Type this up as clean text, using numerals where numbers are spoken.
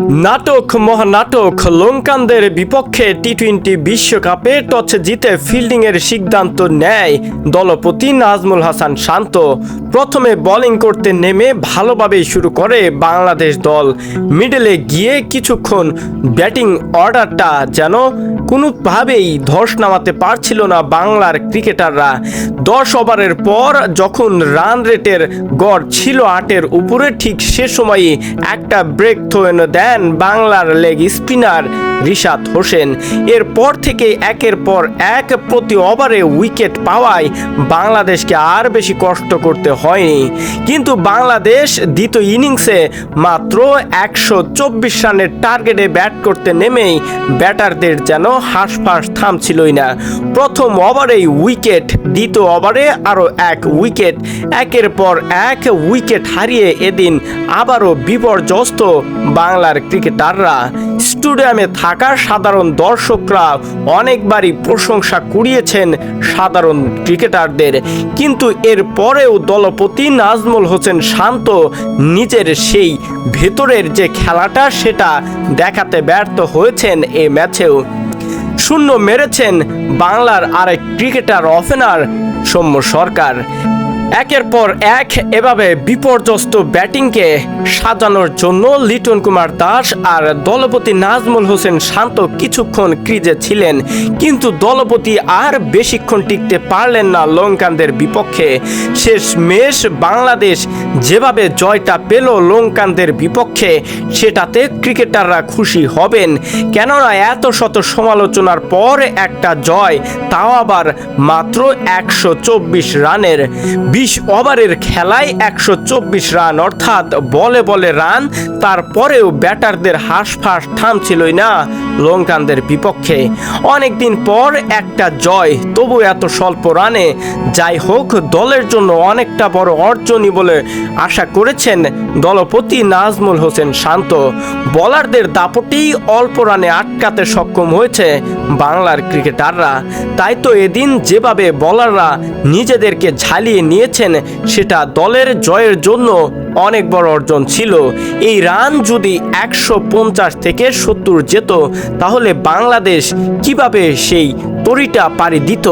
নাটক মহানাটক লঙ্কানদের বিপক্ষে টি-20 বিশ্বকাপে টস জিতে ফিল্ডিংয়ের সিদ্ধান্ত নেয় দলপতি নাজমুল হাসান শান্ত। প্রথমে বোলিং করতে নেমে ভালোভাবেই শুরু করে বাংলাদেশ দল। মিডলে গিয়ে কিছুক্ষণ ব্যাটিং অর্ডারটা যেন কোনোভাবেই ধস নামাতে পারছিল না বাংলার ক্রিকেটাররা। 10 ওভারের পর যখন রান রেটের গড় ছিল 8-এর উপরে, ঠিক সে সময়ই একটা ব্রেক থ্রো দেন বাংলার লেগ স্পিনার রিশাদ হোসেন। এরপর থেকে একের পর এক প্রতি ওভারে উইকেট পাওয়ায় বাংলাদেশকে আর বেশি কষ্ট করতে হয়নি। কিন্তু বাংলাদেশ দ্বিতীয় ইনিংসে মাত্র 124 রানের টার্গেটে ব্যাট করতে নেমেই ব্যাটারদের যেন হাঁসফাঁস থামছিলই না। প্রথম ওভারেই উইকেট, দ্বিতীয় ওভারে আরও এক উইকেট, একের পর এক উইকেট হারিয়ে এদিন আবারও বিপর্যস্ত বাংলার ক্রিকেটাররা। স্টেডিয়ামে থাকা সাধারণ দর্শকরা অনেকবারই প্রশংসা কুড়িয়েছেন সাধারণ ক্রিকেটারদের, কিন্তু এর পরেও দলপতি নাজমুল হোসেন শান্ত নিজের সেই ভেতরের যে খেলাটা সেটা দেখাতে ব্যর্থ হয়েছেন এ ম্যাচেও। শূন্য মেরেছেন বাংলার আরেক ক্রিকেটার ওপেনার সৌম্য সরকার। একের পর এক এভাবে বিপর্যস্ত ব্যাটিংকে সাজানোর জন্য লিটন কুমার দাস আর দলপতি নাজমুল হোসেন শান্ত কিছুক্ষণ ক্রিজে ছিলেন, কিন্তু দলপতি আর বেশিক্ষণ টিকতে পারলেন না লঙ্কানদের বিপক্ষে। শেষমেশ বাংলাদেশ যেভাবে জয়টা পেল লঙ্কানদের বিপক্ষে, সেটাতে ক্রিকেটাররা খুশি হবেন। কেননা এত শত সমালোচনার পর একটা জয়, তাও আবার মাত্র 124 রানের। 20 ওভারের খেলায় 124 রান, অর্থাৎ বলে বলে রান। তারপরেও ব্যাটারদের হাঁসফাঁস থামছিলই না লঙ্কানদের বিপক্ষে। অনেকদিন পর একটা জয়, তবু এত স্বল্প রানে। যাই হোক, দলের জন্য অনেকটা বড় অর্জনই বলে আশা করেছেন দলপতি নাজমুল হোসেন শান্ত। বোলারদের দাপটেই অল্প রানে আটকাতে সক্ষম হয়েছে বাংলার ক্রিকেটাররা। তাই তো এদিন যেভাবে বোলাররা নিজেদেরকে ঝালিয়ে নিয়েছেন, সেটা দলের জয়ের জন্য অনেক বড় অর্জন ছিল। এই রান যদি 150 থেকে 70 যেত, তাহলে বাংলাদেশ কিভাবে সেই তরিটা পাড়ি দিত